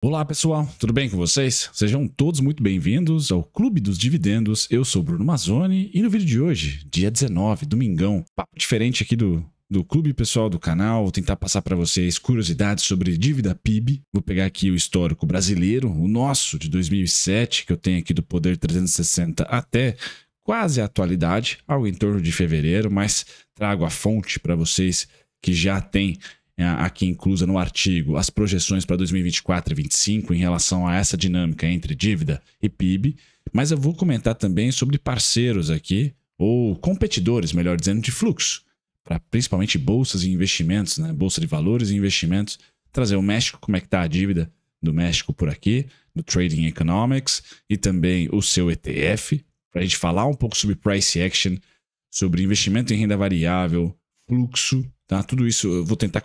Olá pessoal, tudo bem com vocês? Sejam todos muito bem-vindos ao Clube dos Dividendos. Eu sou o Bruno Mazzoni e no vídeo de hoje, dia 19, domingão, papo diferente aqui do clube pessoal do canal. Vou tentar passar para vocês curiosidades sobre dívida PIB. Vou pegar aqui o histórico brasileiro, o nosso de 2007, que eu tenho aqui do Poder 360 até quase a atualidade, algo em torno de fevereiro, mas trago a fonte para vocês que já tem aqui inclusa no artigo as projeções para 2024 e 2025 em relação a essa dinâmica entre dívida e PIB, mas eu vou comentar também sobre parceiros aqui, ou competidores, melhor dizendo, de fluxo, para principalmente bolsas e investimentos, né? Bolsa de valores e investimentos, trazer o México, como é que está a dívida do México por aqui, do Trading Economics, e também o seu ETF, para a gente falar um pouco sobre price action, sobre investimento em renda variável, fluxo, tá? Tudo isso eu vou tentar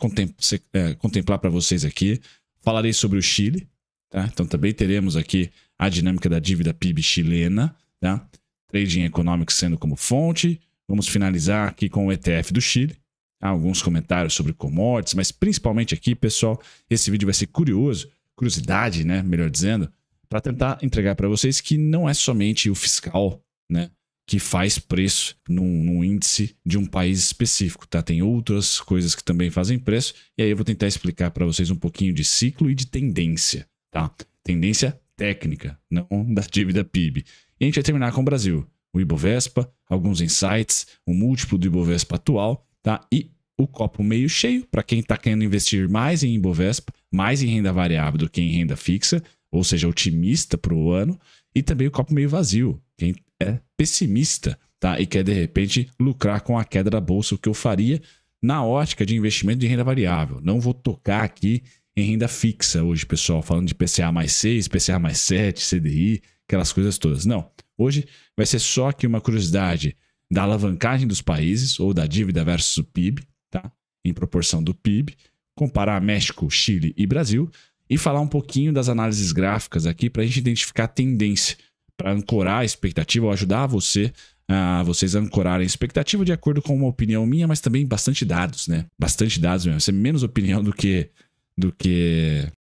contemplar para vocês aqui. Falarei sobre o Chile, tá? Então também teremos aqui a dinâmica da dívida PIB chilena, tá? Trading Economics sendo como fonte. Vamos finalizar aqui com o ETF do Chile. Tá? Alguns comentários sobre commodities, mas principalmente aqui, pessoal, esse vídeo vai ser curiosidade, né? Melhor dizendo, para tentar entregar para vocês que não é somente o fiscal, né, que faz preço num índice de um país específico, tá? Tem outras coisas que também fazem preço, e aí eu vou tentar explicar para vocês um pouquinho de ciclo e de tendência, tá? Tendência técnica, não da dívida PIB. E a gente vai terminar com o Brasil, o Ibovespa, alguns insights, o múltiplo do Ibovespa atual, tá? E o copo meio cheio, para quem está querendo investir mais em Ibovespa, mais em renda variável do que em renda fixa, ou seja, otimista para o ano, e também o copo meio vazio, quem é pessimista, tá? E quer de repente lucrar com a queda da bolsa, o que eu faria na ótica de investimento de renda variável. Não vou tocar aqui em renda fixa hoje, pessoal, falando de PCA mais 6, PCA mais 7, CDI, aquelas coisas todas. Não, hoje vai ser só aqui uma curiosidade da alavancagem dos países ou da dívida versus o PIB, tá? Em proporção do PIB, comparar México, Chile e Brasil e falar um pouquinho das análises gráficas aqui para a gente identificar a tendência, para ancorar a expectativa ou ajudar vocês a ancorarem a expectativa de acordo com uma opinião minha, mas também bastante dados, né? Bastante dados mesmo. Ser menos opinião do que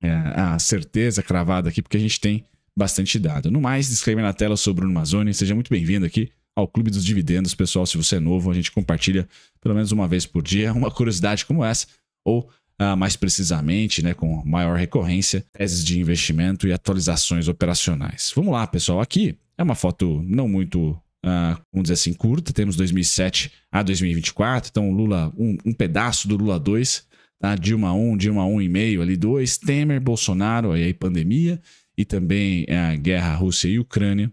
a certeza cravada aqui, porque a gente tem bastante dado. No mais, disclaimer na tela, eu sou o Bruno Mazzoni. Seja muito bem-vindo aqui ao Clube dos Dividendos. Pessoal, se você é novo, a gente compartilha pelo menos uma vez por dia uma curiosidade como essa, ou mais precisamente, né, com maior recorrência, teses de investimento e atualizações operacionais. Vamos lá, pessoal. Aqui é uma foto não muito, vamos dizer assim, curta. Temos 2007 a 2024. Então, Lula, um pedaço do Lula 2, tá? Dilma 1, Dilma 1,5 ali 2, Temer, Bolsonaro, aí pandemia e também a guerra Rússia e Ucrânia,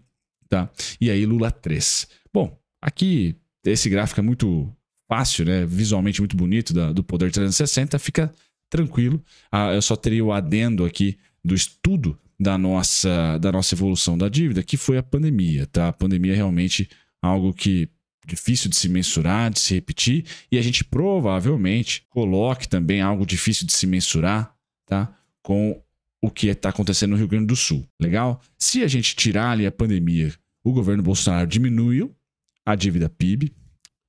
tá? E aí Lula 3. Bom, aqui esse gráfico é muito fácil, né? Visualmente muito bonito do Poder 360, fica tranquilo. Eu só teria o adendo aqui do estudo da nossa evolução da dívida, que foi a pandemia, tá? A pandemia é realmente algo que difícil de se mensurar, de se repetir, e a gente provavelmente coloque também algo difícil de se mensurar, tá? Com o que está acontecendo no Rio Grande do Sul. Legal? Se a gente tirar ali a pandemia, o governo Bolsonaro diminuiu a dívida PIB,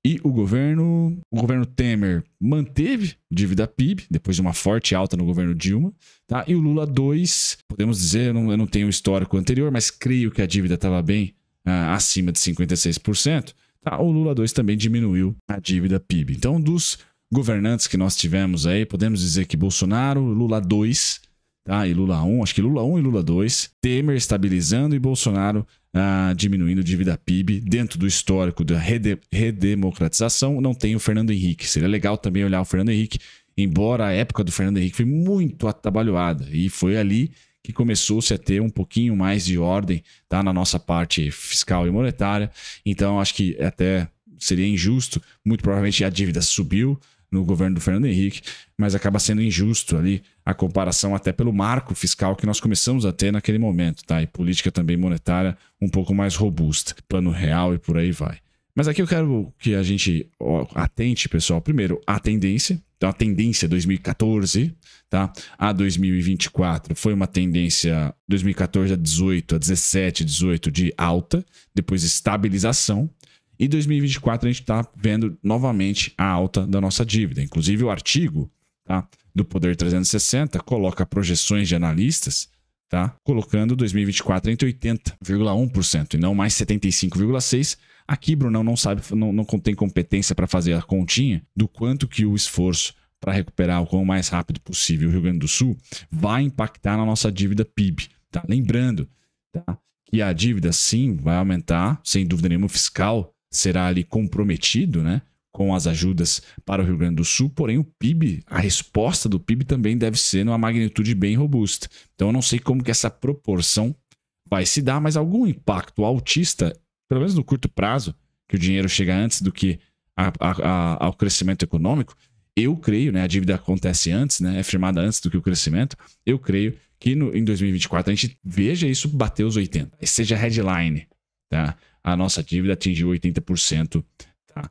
e o governo Temer manteve dívida PIB, depois de uma forte alta no governo Dilma, tá? E o Lula 2, podemos dizer, eu não tenho o histórico anterior, mas creio que a dívida estava bem acima de 56%, tá? O Lula 2 também diminuiu a dívida PIB. Então, dos governantes que nós tivemos aí, podemos dizer que Bolsonaro, Lula 2, tá? E Lula 1, acho que Lula 1 e Lula 2, Temer estabilizando e Bolsonaro diminuindo dívida PIB dentro do histórico da redemocratização. Não tem o Fernando Henrique. Seria legal também olhar o Fernando Henrique, embora a época do Fernando Henrique foi muito atabalhoada e foi ali que começou-se a ter um pouquinho mais de ordem, tá, na nossa parte fiscal e monetária. Então acho que até seria injusto, muito provavelmente a dívida subiu no governo do Fernando Henrique, mas acaba sendo injusto ali a comparação até pelo marco fiscal que nós começamos a ter naquele momento, tá? E política também monetária um pouco mais robusta, plano real e por aí vai. Mas aqui eu quero que a gente atente, pessoal, primeiro a tendência. Então a tendência 2014, tá? A 2024 foi uma tendência 2014 a 18, a 17, 18 de alta, depois estabilização. E 2024 a gente está vendo novamente a alta da nossa dívida. Inclusive o artigo, tá, do Poder 360 coloca projeções de analistas tá? Colocando 2024 entre 80,1% e não mais 75,6%. Aqui, Brunão não sabe, não tem competência para fazer a continha do quanto que o esforço para recuperar o mais rápido possível o Rio Grande do Sul vai impactar na nossa dívida PIB. Tá? Lembrando, tá, que a dívida sim vai aumentar, sem dúvida nenhuma, o fiscal será ali comprometido, né, com as ajudas para o Rio Grande do Sul, porém o PIB, a resposta do PIB também deve ser numa magnitude bem robusta. Então eu não sei como que essa proporção vai se dar, mas algum impacto altista, pelo menos no curto prazo, que o dinheiro chega antes do que ao crescimento econômico, eu creio, né, a dívida acontece antes, né, é firmada antes do que o crescimento, eu creio que em 2024 a gente veja isso bater os 80%, seja headline, tá? A nossa dívida atingiu 80%, tá?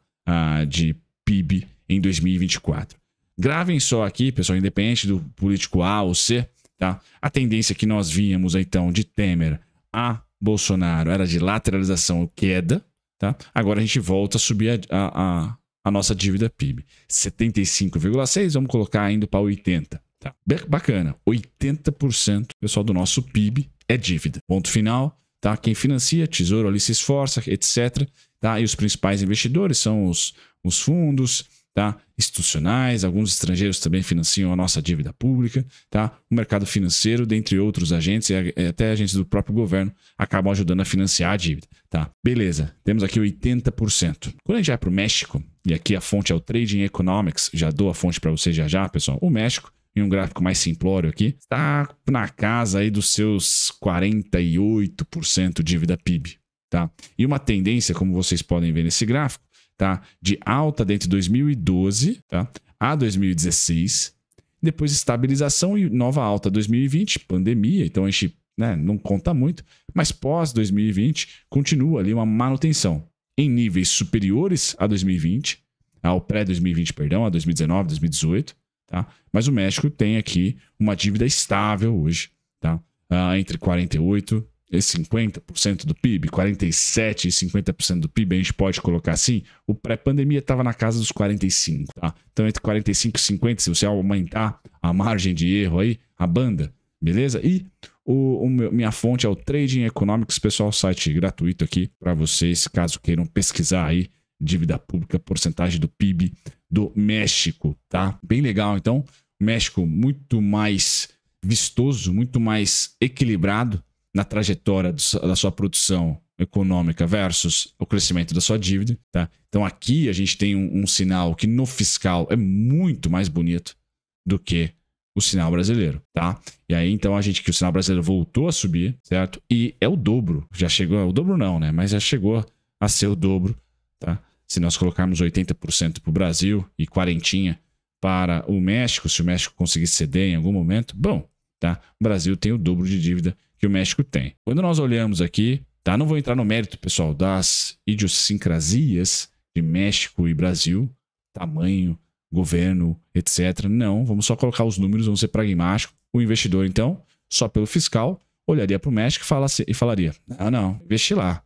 De PIB em 2024. Gravem só aqui, pessoal, independente do político A ou C, tá? A tendência que nós víamos então de Temer a Bolsonaro era de lateralização ou queda, tá? Agora a gente volta a subir a nossa dívida PIB. 75,6%, vamos colocar indo para 80%. Tá? Bacana, 80%, pessoal, do nosso PIB é dívida. Ponto final, tá? Quem financia, Tesouro ali se esforça, etc. Tá? E os principais investidores são os fundos, tá? Institucionais, alguns estrangeiros também financiam a nossa dívida pública, tá? O mercado financeiro, dentre outros agentes, e até agentes do próprio governo, acabam ajudando a financiar a dívida. Tá? Beleza, temos aqui 80%. Quando a gente vai para o México, e aqui a fonte é o Trading Economics, já dou a fonte para vocês já, pessoal. O México, em um gráfico mais simplório aqui, está na casa aí dos seus 48% dívida PIB. Tá? E uma tendência, como vocês podem ver nesse gráfico, tá, de alta dentre 2012, tá, a 2016, depois estabilização e nova alta 2020, pandemia, então a gente, né, não conta muito, mas pós 2020 continua ali uma manutenção em níveis superiores a 2020, ao pré-2020, perdão, a 2019, 2018, tá? Mas o México tem aqui uma dívida estável hoje, tá? Entre 48% e 50% do PIB, 47% e 50% do PIB, a gente pode colocar assim. O pré-pandemia estava na casa dos 45%, tá? Então entre 45% e 50%, se você aumentar a margem de erro aí, a banda, beleza? E minha fonte é o Trading Economics, pessoal, site gratuito aqui para vocês, caso queiram pesquisar aí dívida pública, porcentagem do PIB do México, tá? Bem legal, então. México muito mais vistoso, muito mais equilibrado na trajetória da sua produção econômica versus o crescimento da sua dívida, tá? Então aqui a gente tem um sinal que no fiscal é muito mais bonito do que o sinal brasileiro, tá? E aí então que o sinal brasileiro voltou a subir, certo? E é o dobro, já chegou, o dobro não, né? Mas já chegou a ser o dobro, tá? Se nós colocarmos 80% para o Brasil e 40% para o México, se o México conseguir ceder em algum momento, bom, tá? O Brasil tem o dobro de dívida que o México tem. Quando nós olhamos aqui, tá? Não vou entrar no mérito, pessoal, das idiosincrasias de México e Brasil, tamanho, governo, etc. Não, vamos só colocar os números, vamos ser pragmáticos. O investidor, então, só pelo fiscal, olharia para o México e falaria, não, investi lá.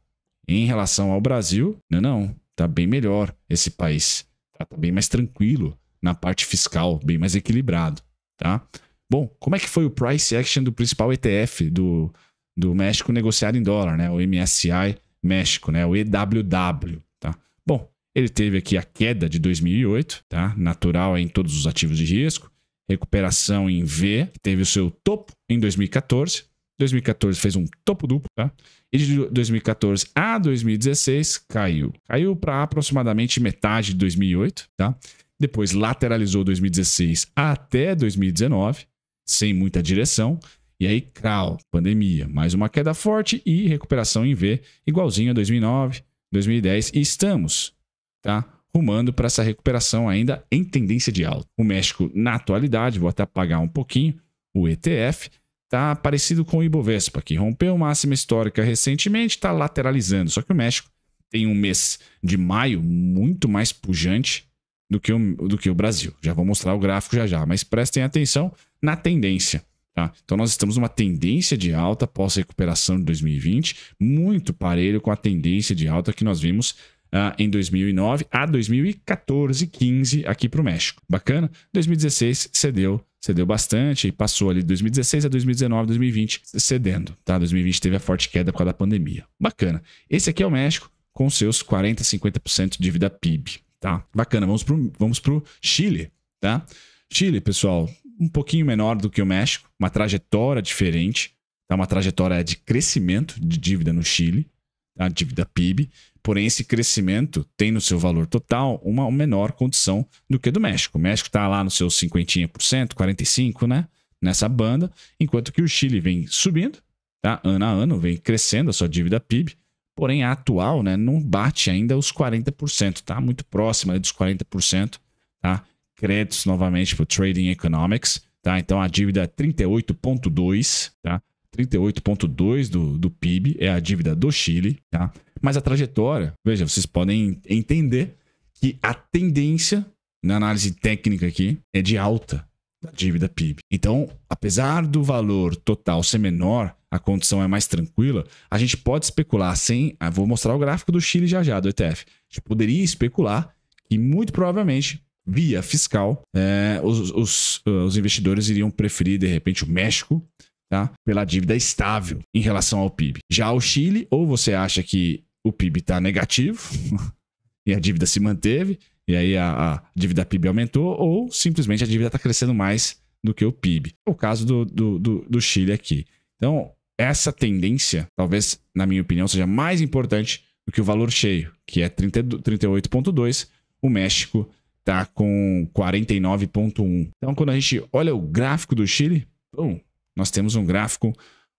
Em relação ao Brasil, não, tá bem melhor esse país. Tá bem mais tranquilo na parte fiscal, bem mais equilibrado, tá? Bom, como é que foi o price action do principal ETF do México negociado em dólar, né? O MSCI México, né? O EWW, tá? Bom, ele teve aqui a queda de 2008, tá? Natural em todos os ativos de risco. Recuperação em V, que teve o seu topo em 2014. 2014 fez um topo duplo, tá? E de 2014 a 2016 caiu. Caiu para aproximadamente metade de 2008, tá? Depois lateralizou 2016 até 2019, sem muita direção. E aí, pandemia, mais uma queda forte e recuperação em V, igualzinho a 2009, 2010. E estamos, tá, rumando para essa recuperação ainda em tendência de alta. O México, na atualidade, vou até apagar um pouquinho, o ETF, tá parecido com o Ibovespa, que rompeu máxima histórica recentemente, está lateralizando. Só que o México tem um mês de maio muito mais pujante do que o Brasil. Já vou mostrar o gráfico já, mas prestem atenção na tendência. Tá? Então nós estamos numa tendência de alta pós-recuperação de 2020, muito parelho com a tendência de alta que nós vimos em 2009 a 2014, 15 aqui para o México. Bacana? 2016 cedeu cedeu bastante e passou ali de 2016 a 2019, 2020 cedendo, tá? 2020 teve a forte queda por causa da pandemia. Bacana. Esse aqui é o México com seus 40, 50% de dívida PIB, tá? Bacana. Vamos pro Chile, tá? Chile, pessoal, um pouquinho menor do que o México, uma trajetória diferente, tá? Uma trajetória de crescimento de dívida no Chile, tá? Dívida PIB. Porém, esse crescimento tem no seu valor total uma menor condição do que do México. O México está lá nos seus 50%, 45%, né? Nessa banda, enquanto que o Chile vem subindo, tá? Ano a ano, vem crescendo a sua dívida PIB. Porém, a atual, né, não bate ainda os 40%, tá? Muito próxima dos 40%, tá? Créditos novamente para o Trading Economics, tá? Então, a dívida é 38,2%, tá? 38,2% do PIB é a dívida do Chile, tá? Mas a trajetória, veja, vocês podem entender que a tendência na análise técnica aqui é de alta da dívida PIB. Então, apesar do valor total ser menor, a condição é mais tranquila, a gente pode especular sem... vou mostrar o gráfico do Chile já, do ETF. A gente poderia especular que muito provavelmente, via fiscal, os investidores iriam preferir, de repente, o México, tá? Pela dívida estável em relação ao PIB. Já o Chile, ou você acha que o PIB está negativo e a dívida se manteve, e aí a dívida PIB aumentou, ou simplesmente a dívida está crescendo mais do que o PIB. É o caso do Chile aqui. Então, essa tendência, talvez, na minha opinião, seja mais importante do que o valor cheio, que é 38,2%. O México está com 49,1%. Então, quando a gente olha o gráfico do Chile, nós temos um gráfico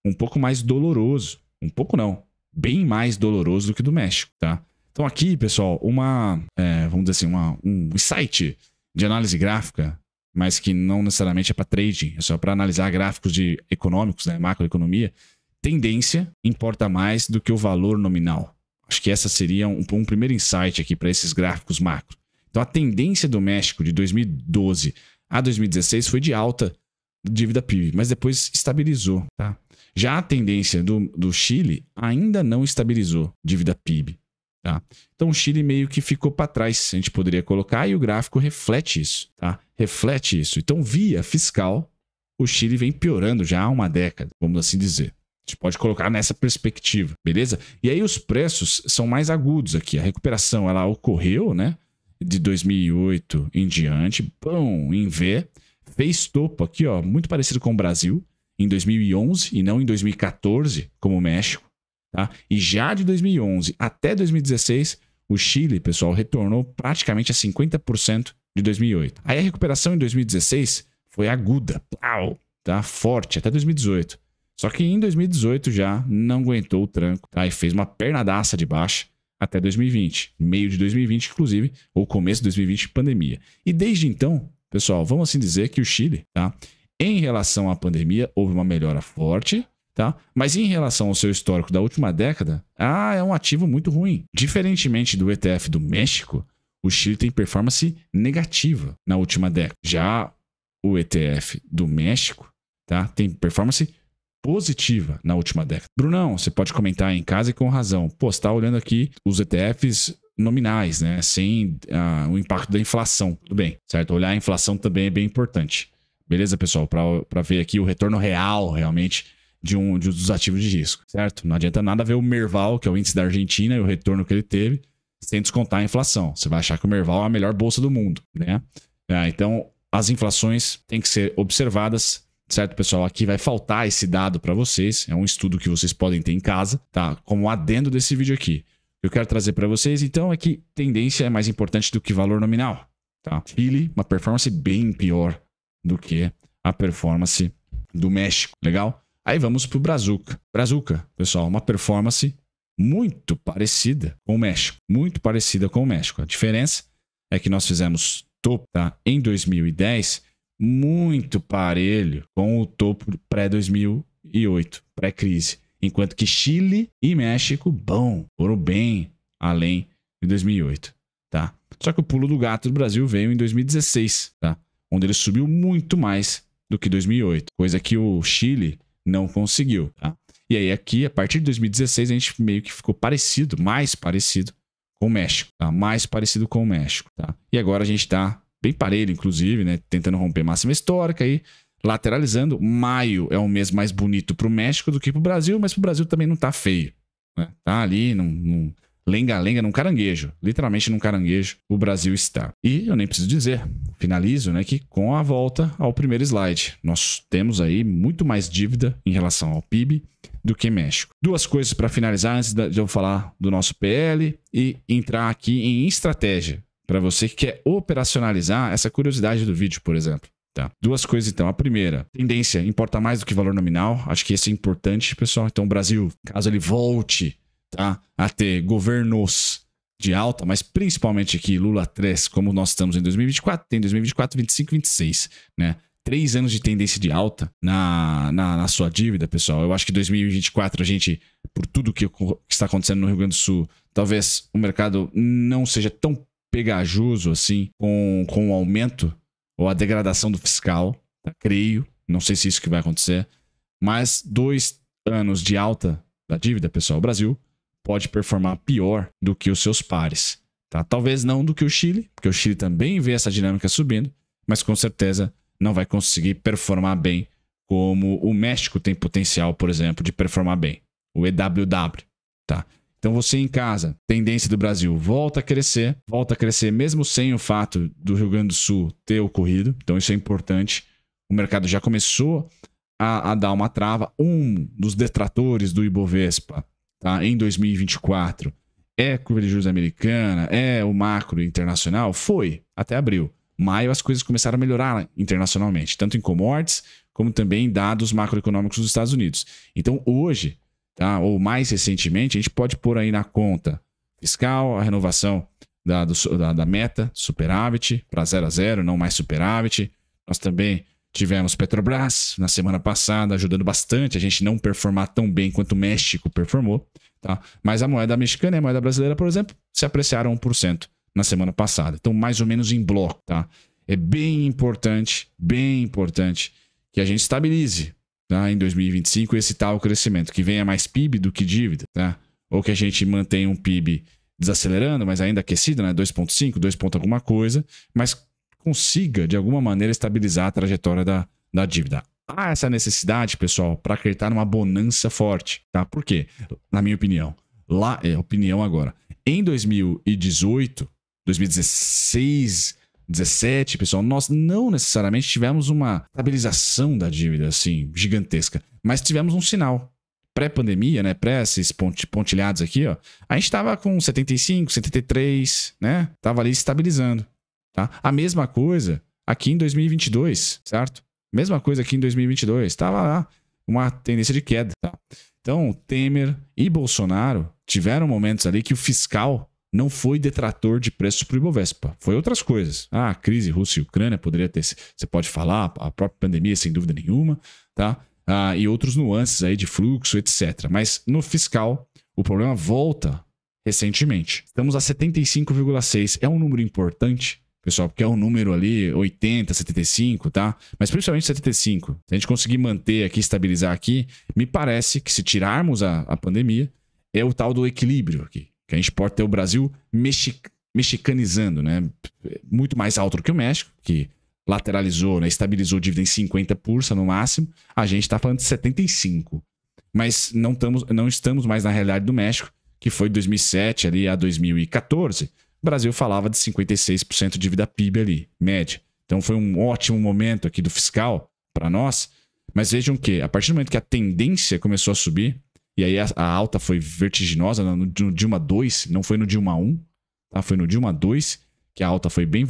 um pouco mais doloroso. Um pouco não, bem mais doloroso do que do México, tá? Então aqui, pessoal, vamos dizer assim, um insight de análise gráfica, mas que não necessariamente é para trading, é só para analisar gráficos econômicos, né, macroeconomia. Tendência importa mais do que o valor nominal. Acho que essa seria um primeiro insight aqui para esses gráficos macro. Então a tendência do México de 2012 a 2016 foi de alta dívida PIB, mas depois estabilizou, tá? Já a tendência do Chile ainda não estabilizou dívida PIB, tá? Então o Chile meio que ficou para trás, a gente poderia colocar, e o gráfico reflete isso, tá? Reflete isso. Então, via fiscal, o Chile vem piorando já há uma década, vamos assim dizer. A gente pode colocar nessa perspectiva, beleza? E aí os preços são mais agudos aqui. A recuperação, ela ocorreu, né? De 2008 em diante, em V, fez topo aqui, ó, muito parecido com o Brasil, em 2011 e não em 2014, como o México, tá? E já de 2011 até 2016, o Chile, pessoal, retornou praticamente a 50% de 2008. Aí a recuperação em 2016 foi aguda, tá? Forte, até 2018. Só que em 2018 já não aguentou o tranco, tá? E fez uma pernadaça de baixa até 2020. Meio de 2020, inclusive, ou começo de 2020, pandemia. E desde então, pessoal, vamos assim dizer que o Chile, tá? Em relação à pandemia, houve uma melhora forte, tá? Mas em relação ao seu histórico da última década, é um ativo muito ruim. Diferentemente do ETF do México, o Chile tem performance negativa na última década. Já o ETF do México, tá? Tem performance positiva na última década. Brunão, você pode comentar em casa e com razão. Pô, você está olhando aqui os ETFs nominais, né? Sem o impacto da inflação. Tudo bem, certo? Olhar a inflação também é bem importante. Beleza, pessoal? Para ver aqui o retorno real, realmente, de um dos ativos de risco, certo? Não adianta nada ver o Merval, que é o índice da Argentina, e o retorno que ele teve, sem descontar a inflação. Você vai achar que o Merval é a melhor bolsa do mundo, né? Então, as inflações têm que ser observadas, certo, pessoal? Aqui vai faltar esse dado para vocês. É um estudo que vocês podem ter em casa, tá? Como adendo desse vídeo aqui. O que eu quero trazer para vocês, então, é que tendência é mais importante do que valor nominal, tá? Chile, uma performance bem pior do que a performance do México, legal? Aí vamos para o Brazuca. Brazuca, pessoal, uma performance muito parecida com o México. Muito parecida com o México. A diferença é que nós fizemos topo, tá? Em 2010, muito parelho com o topo pré-2008, pré-crise. Enquanto que Chile e México, foram bem além de 2008, tá? Só que o pulo do gato do Brasil veio em 2016, tá? Onde ele subiu muito mais do que 2008, coisa que o Chile não conseguiu, tá? E aí aqui, a partir de 2016, a gente meio que ficou mais parecido com o México, tá? Mais parecido com o México, tá? E agora a gente tá bem parelho, inclusive, né? Tentando romper máxima histórica e lateralizando. Maio é um mês mais bonito para o México do que para o Brasil, mas para o Brasil também não tá feio, né? Tá ali num lenga-lenga, num caranguejo. Literalmente num caranguejo o Brasil está. E eu nem preciso dizer, finalizo, né, que com a volta ao primeiro slide, nós temos aí muito mais dívida em relação ao PIB do que México. Duas coisas para finalizar antes de eu falar do nosso PL e entrar aqui em estratégia, para você que quer operacionalizar essa curiosidade do vídeo, por exemplo. Tá. Duas coisas então. A primeira, tendência importa mais do que valor nominal. Acho que isso é importante, pessoal. Então o Brasil, caso ele volte, tá, a ter governos de alta, mas principalmente aqui Lula 3, como nós estamos em 2024, tem 2024, 25, 26, né? 3 anos de tendência de alta na sua dívida, pessoal. Eu acho que 2024 a gente, por tudo que está acontecendo no Rio Grande do Sul, talvez o mercado não seja tão pegajoso assim com o aumento ou a degradação do fiscal, tá? Creio, não sei se isso que vai acontecer, mas 2 anos de alta da dívida, pessoal, o Brasil pode performar pior do que os seus pares, tá? Talvez não do que o Chile, porque o Chile também vê essa dinâmica subindo, mas com certeza não vai conseguir performar bem como o México tem potencial, por exemplo, de performar bem, o EWW, tá? Então você em casa, tendência do Brasil, volta a crescer mesmo sem o fato do Rio Grande do Sul ter ocorrido, então isso é importante. O mercado já começou a dar uma trava. Um dos detratores do Ibovespa, tá, em 2024 é a curva de juros americana, é o macro internacional, foi até abril. Maio as coisas começaram a melhorar internacionalmente, tanto em commodities como também em dados macroeconômicos dos Estados Unidos. Então hoje, tá, ou mais recentemente, a gente pode pôr aí na conta fiscal a renovação da meta superávit para 0 a 0, não mais superávit. Nós também tivemos Petrobras na semana passada ajudando bastante a gente não performar tão bem quanto o México performou, tá? Mas a moeda mexicana e a moeda brasileira, por exemplo, se apreciaram 1% na semana passada. Então, mais ou menos em bloco, tá? É bem importante que a gente estabilize, tá, em 2025 esse tal crescimento, que venha mais PIB do que dívida, tá? Ou que a gente mantenha um PIB desacelerando, mas ainda aquecido, né? 2,5, 2 ponto alguma coisa, mas consiga, de alguma maneira, estabilizar a trajetória da dívida. Há essa necessidade, pessoal, para acreditar numa bonança forte, tá? Por quê? Na minha opinião, lá é opinião agora. Em 2018, 2016, 2017, pessoal, nós não necessariamente tivemos uma estabilização da dívida, assim, gigantesca, mas tivemos um sinal. Pré-pandemia, né? Esses pontilhados aqui, ó, a gente estava com 75, 73, né? Tava ali estabilizando. Tá? A mesma coisa aqui em 2022, certo? Mesma coisa aqui em 2022. Estava lá uma tendência de queda. Tá? Então, Temer e Bolsonaro tiveram momentos ali que o fiscal não foi detrator de preços para o Ibovespa. Foi outras coisas. A crise Rússia e Ucrânia poderia ter... Você pode falar, a própria pandemia, sem dúvida nenhuma. Tá? E outros nuances aí de fluxo, etc. Mas no fiscal, o problema volta recentemente. Estamos a 75,6. É um número importante, pessoal, porque é um número ali 80, 75, tá? Mas principalmente 75. Se a gente conseguir manter aqui, estabilizar aqui, me parece que se tirarmos a pandemia, é o tal do equilíbrio aqui. Que a gente pode ter o Brasil mexicanizando, né? Muito mais alto do que o México, que lateralizou, né? Estabilizou dívida em 50% no máximo. A gente está falando de 75%. Mas não estamos mais na realidade do México, que foi de 2007 ali a 2014. O Brasil falava de 56% de dívida PIB ali, média. Então foi um ótimo momento aqui do fiscal para nós. Mas vejam que, a partir do momento que a tendência começou a subir, e aí a alta foi vertiginosa no Dilma 2, não foi no Dilma 1, tá? Foi no Dilma 2, que a alta foi bem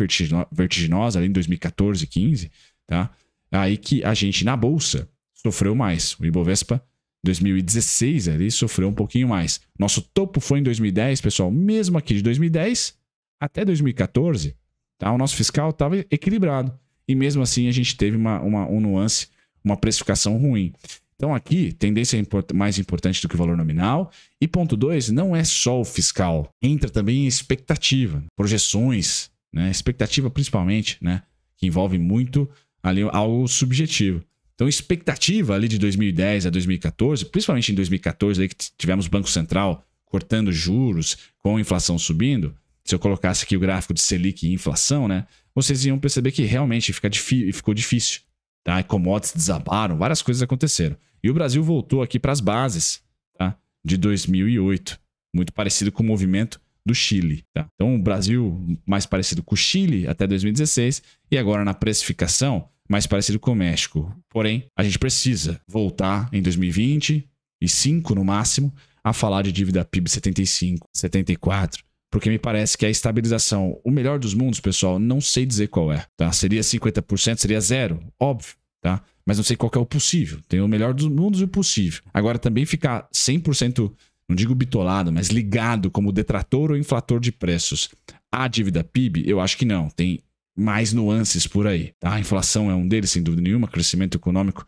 vertiginosa ali em 2014, 15, tá? Aí que a gente na Bolsa sofreu mais. O Ibovespa 2016 ali sofreu um pouquinho mais. Nosso topo foi em 2010, pessoal. Mesmo aqui de 2010 até 2014, tá? O nosso fiscal estava equilibrado. E mesmo assim a gente teve um nuance, uma precificação ruim. Então aqui, tendência mais importante do que o valor nominal. E ponto 2, não é só o fiscal. Entra também em expectativa, projeções, né? Expectativa principalmente, né? Que envolve muito ali algo subjetivo. Então, expectativa ali de 2010 a 2014, principalmente em 2014, aí que tivemos Banco Central cortando juros, com a inflação subindo. Se eu colocasse aqui o gráfico de Selic e inflação, né? vocês iam perceber que realmente ficou difícil. Tá? Commodities desabaram, várias coisas aconteceram. E o Brasil voltou aqui para as bases, tá? De 2008, muito parecido com o movimento do Chile. Tá? Então o Brasil mais parecido com o Chile até 2016 e agora na precificação mais parecido com o México. Porém, a gente precisa voltar em 2025 no máximo a falar de dívida PIB 75, 74, porque me parece que a estabilização, o melhor dos mundos, pessoal, não sei dizer qual é. Tá? Seria 50%, seria zero, óbvio, tá? Mas não sei qual que é o possível. Tem o melhor dos mundos e o possível. Agora, também ficar 100%, não digo bitolado, mas ligado como detrator ou inflator de preços à dívida PIB, eu acho que não. Tem mais nuances por aí. Tá? A inflação é um deles, sem dúvida nenhuma, crescimento econômico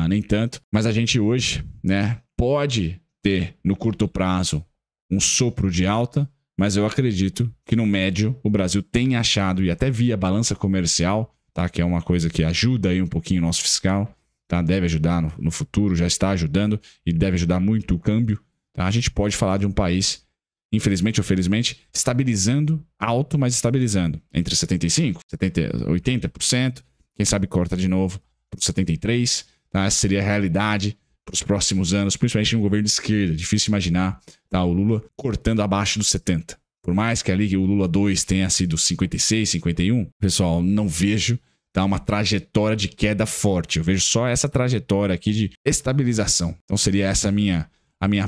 nem tanto. Mas a gente hoje, né, pode ter no curto prazo um sopro de alta, mas eu acredito que no médio o Brasil tem achado, e até via balança comercial, tá, que é uma coisa que ajuda aí um pouquinho o nosso fiscal, tá, deve ajudar no futuro, já está ajudando e deve ajudar muito o câmbio. Tá? A gente pode falar de um país, infelizmente ou felizmente, estabilizando alto, mas estabilizando entre 75%, 80%, quem sabe corta de novo para 73%. Tá? Essa seria a realidade para os próximos anos, principalmente no governo de esquerda. Difícil imaginar, tá, o Lula cortando abaixo dos 70%. Por mais que ali que o Lula 2 tenha sido 56, 51, pessoal, não vejo, tá, uma trajetória de queda forte. Eu vejo só essa trajetória aqui de estabilização. Então seria essa a minha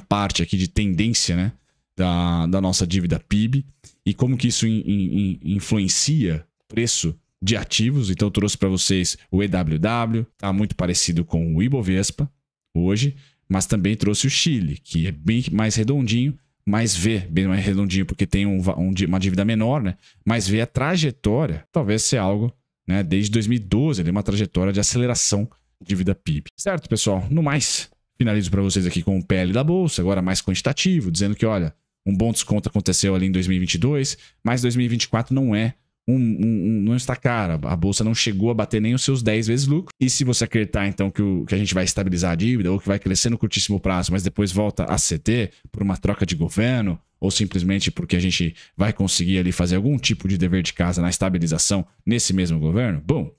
parte aqui de tendência, né, da nossa dívida PIB e como que isso influencia o preço de ativos. Então eu trouxe para vocês o EWW, tá muito parecido com o Ibovespa hoje, mas também trouxe o Chile, que é bem mais redondinho, mas vê bem mais redondinho porque tem uma dívida menor, né? Mas vê a trajetória, talvez ser algo, né, desde 2012, ali, uma trajetória de aceleração de dívida PIB. Certo, pessoal? No mais, finalizo para vocês aqui com o PL da Bolsa, agora mais quantitativo, dizendo que, olha, um bom desconto aconteceu ali em 2022, mas 2024 não é não está cara. A Bolsa não chegou a bater nem os seus 10 vezes lucro. E se você acreditar, então, que a gente vai estabilizar a dívida ou que vai crescer no curtíssimo prazo, mas depois volta a CT por uma troca de governo ou simplesmente porque a gente vai conseguir ali fazer algum tipo de dever de casa na estabilização nesse mesmo governo, bom,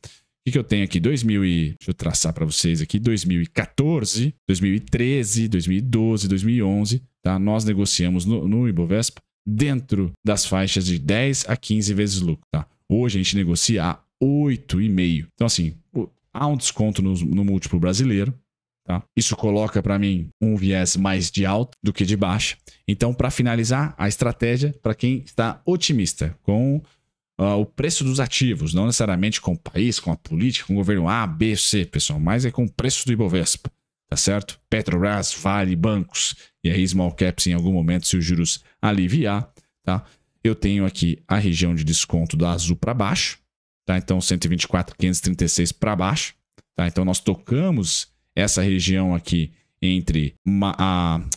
o que eu tenho aqui? Deixa eu traçar para vocês aqui. 2014, 2013, 2012, 2011, tá? Nós negociamos no Ibovespa dentro das faixas de 10 a 15 vezes lucro. Tá? Hoje a gente negocia a 8,5. Então, assim, há um desconto no múltiplo brasileiro. Tá? Isso coloca para mim um viés mais de alta do que de baixa. Então, para finalizar, a estratégia para quem está otimista com o preço dos ativos, não necessariamente com o país, com a política, com o governo A, B, C, pessoal, mas é com o preço do Ibovespa. Tá certo? Petrobras, Vale, bancos e aí small caps em algum momento se os juros aliviar, tá? Eu tenho aqui a região de desconto da azul para baixo, tá? Então 124.536 para baixo, tá? Então nós tocamos essa região aqui entre março,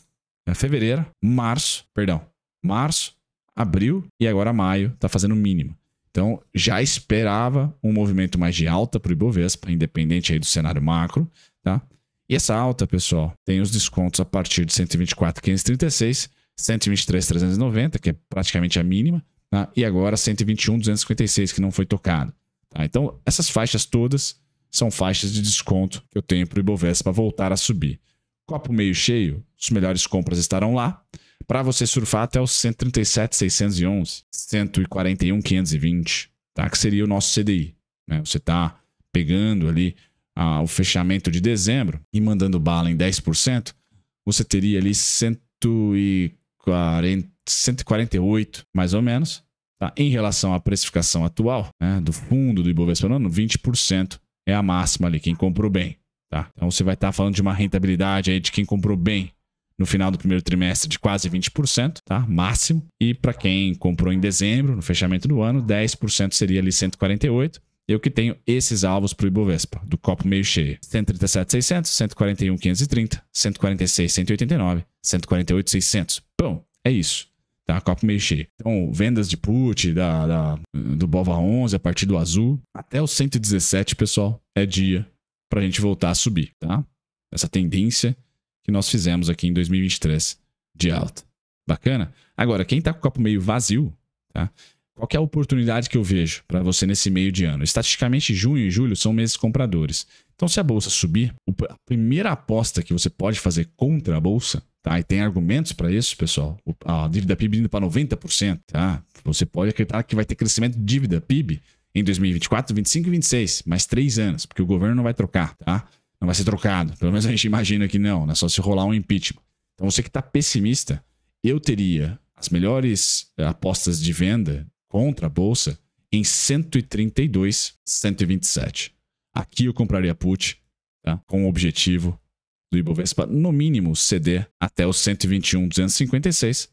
abril e agora maio, tá fazendo mínimo. Então já esperava um movimento mais de alta para o Ibovespa, independente aí do cenário macro, tá? E essa alta, pessoal, tem os descontos a partir de 124.536, 123.390, que é praticamente a mínima, tá? E agora 121.256, que não foi tocado. Tá? Então, essas faixas todas são faixas de desconto que eu tenho para o Ibovespa para voltar a subir. Copo meio cheio, as melhores compras estarão lá, para você surfar até os 137.611, 141.520, tá? Que seria o nosso CDI. Né? Você está pegando ali o fechamento de dezembro e mandando bala em 10%, você teria ali 148, mais ou menos, tá? Em relação à precificação atual, né, do fundo do Ibovespa, 20% é a máxima ali, quem comprou bem. Tá? Então você vai estar falando de uma rentabilidade aí de quem comprou bem no final do primeiro trimestre de quase 20%, tá? Máximo. E para quem comprou em dezembro, no fechamento do ano, 10% seria ali 148. Eu que tenho esses alvos para o Ibovespa, do copo meio cheio. 137.600, 141.530, 146.189, 148.600. Bom, é isso. Tá? Copo meio cheio. Então, vendas de put do BOVA11 a partir do azul até os 117, pessoal, é dia para a gente voltar a subir. Tá? Essa tendência que nós fizemos aqui em 2023 de alta. Bacana? Agora, quem está com o copo meio vazio, tá? Qual que é a oportunidade que eu vejo para você nesse meio de ano? Estatisticamente, junho e julho são meses compradores. Então, se a bolsa subir, a primeira aposta que você pode fazer contra a bolsa, tá? E tem argumentos para isso, pessoal. A dívida PIB indo para 90%, tá? Você pode acreditar que vai ter crescimento de dívida PIB em 2024, 2025 e 2026, mais 3 anos, porque o governo não vai trocar, tá? Não vai ser trocado. Pelo menos a gente imagina que não, é só se rolar um impeachment. Então, você que está pessimista, eu teria as melhores apostas de venda contra a bolsa em 132, 127. Aqui eu compraria put, tá? Com o objetivo do Ibovespa, no mínimo, ceder até os 121, 256,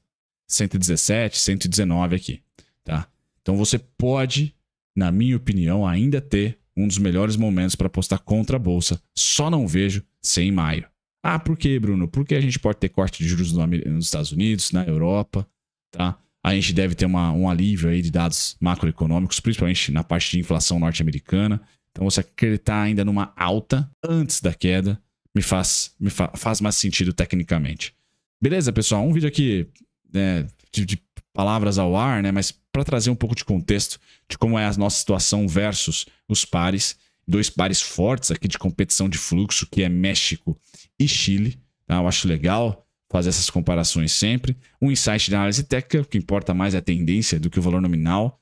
117, 119 aqui, tá? Então você pode, na minha opinião, ainda ter um dos melhores momentos para apostar contra a bolsa. Só não vejo sem maio. Ah, por quê, Bruno? Porque a gente pode ter corte de juros nos Estados Unidos, na Europa, tá? A gente deve ter um alívio aí de dados macroeconômicos, principalmente na parte de inflação norte-americana. Então, você acreditar ainda numa alta antes da queda faz mais sentido tecnicamente. Beleza, pessoal? Um vídeo aqui, né, de palavras ao ar, né, mas para trazer um pouco de contexto de como é a nossa situação versus os pares. 2 pares fortes aqui de competição de fluxo, que é México e Chile. Tá? Eu acho legal fazer essas comparações sempre. Um insight de análise técnica, o que importa mais é a tendência do que o valor nominal.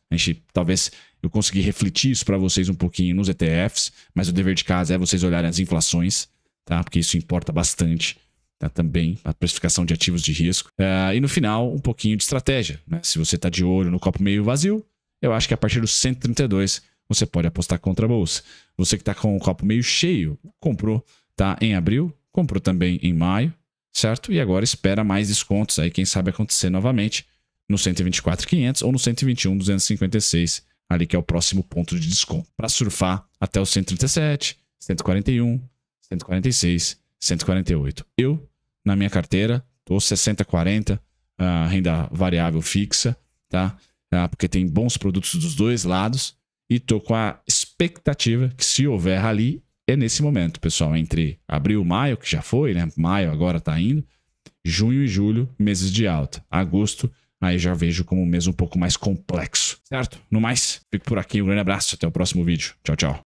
Talvez eu consegui refletir isso para vocês um pouquinho nos ETFs, mas o dever de casa é vocês olharem as inflações, tá? Porque isso importa bastante, tá? Também a precificação de ativos de risco. E no final, um pouquinho de estratégia, né? Se você está de olho no copo meio vazio, eu acho que a partir dos 132 você pode apostar contra a bolsa. Você que está com o copo meio cheio, comprou, tá? Em abril, comprou também em maio, certo? E agora espera mais descontos aí, quem sabe acontecer novamente no 124.500 ou no 121.256, ali que é o próximo ponto de desconto. Para surfar até o 137, 141, 146, 148. Eu, na minha carteira, tô 60-40, renda variável fixa, tá? Porque tem bons produtos dos dois lados e tô com a expectativa que se houver rally, é nesse momento, pessoal, entre abril e maio, que já foi, né? Maio agora tá indo, junho e julho, meses de alta. Agosto, aí já vejo como um mês um pouco mais complexo, certo? No mais, fico por aqui, um grande abraço, até o próximo vídeo. Tchau, tchau.